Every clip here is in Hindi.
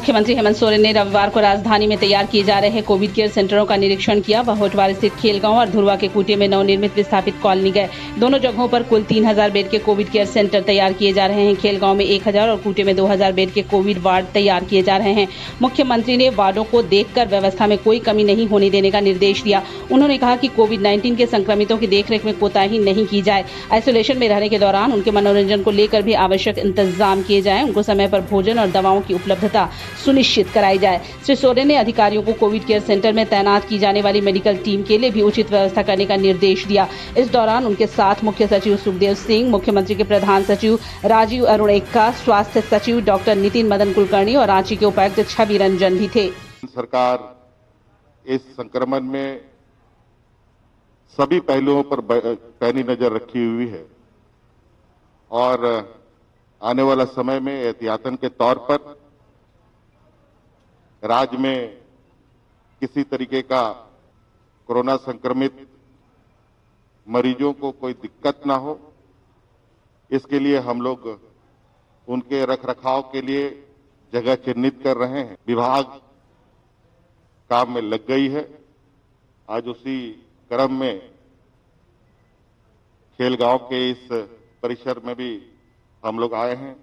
मुख्यमंत्री हेमंत सोरेन ने रविवार को राजधानी में तैयार किए जा रहे कोविड केयर सेंटरों का निरीक्षण किया। वह होटवार स्थित खेलगांव और धुरवा के कूटे में नवनिर्मित विस्थापित कॉलोनी गए। दोनों जगहों पर कुल 3000 बेड के कोविड केयर सेंटर तैयार किए जा रहे हैं। खेलगांव में 1000 और कूटे में 2000 बेड के कोविड वार्ड तैयार किए जा रहे हैं। मुख्यमंत्री ने वार्डों को देखकर व्यवस्था में कोई कमी नहीं होने देने का निर्देश दिया। उन्होंने कहा कि कोविड-19 के संक्रमितों की देखरेख में कोताही नहीं की जाए। आइसोलेशन में रहने के दौरान उनके मनोरंजन को लेकर भी आवश्यक इंतजाम किए जाए। उनको समय पर भोजन और दवाओं की उपलब्धता सुनिश्चित कराई जाए। श्री सोरेन ने अधिकारियों को कोविड केयर सेंटर में तैनात की जाने वाली मेडिकल टीम के लिए भी उचित व्यवस्था करने का निर्देश दिया। इस दौरान उनके साथ मुख्य सचिव सुखदेव सिंह, मुख्यमंत्री के प्रधान सचिव राजीव अरुण एक्का, स्वास्थ्य सचिव डॉक्टर नितिन मदन कुलकर्णी और रांची के उपायुक्त छवि रंजन भी थे। सरकार इस संक्रमण में सभी पहलुओं पर पैनी नजर रखी हुई है और आने वाला समय में एहतियातन के तौर पर राज्य में किसी तरीके का कोरोना संक्रमित मरीजों को कोई दिक्कत ना हो, इसके लिए हम लोग उनके रखरखाव के लिए जगह चिन्हित कर रहे हैं। विभाग काम में लग गई है। आज उसी क्रम में खेलगांव के इस परिसर में भी हम लोग आए हैं।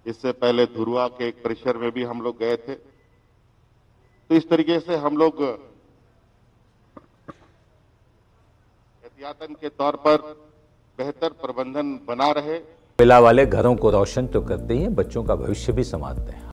इससे पहले धुरवा के एक परिसर में भी हम लोग गए थे। तो इस तरीके से हम लोग एहतियातन के तौर पर बेहतर प्रबंधन बना रहे। मिला वाले घरों को रोशन तो करते ही हैं, बच्चों का भविष्य भी संवारते हैं।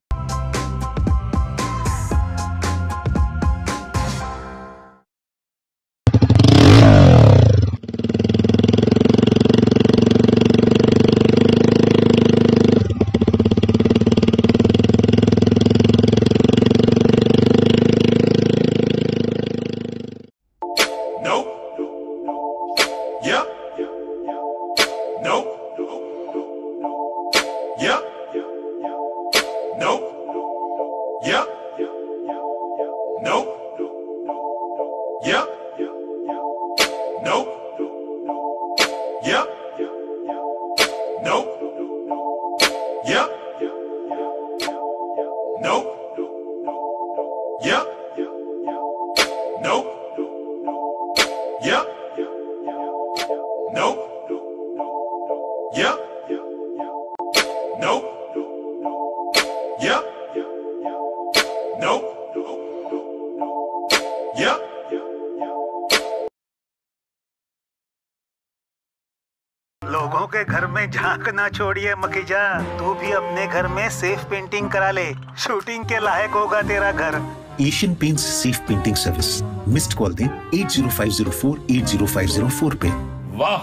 लोगों के घर में झांक ना छोड़िए मखीजा, तू भी अपने घर में सेफ पेंटिंग करा ले। शूटिंग के लायक होगा तेरा घर। Asian paints safe painting service. Missed call दें 8050480504 पे। वाह,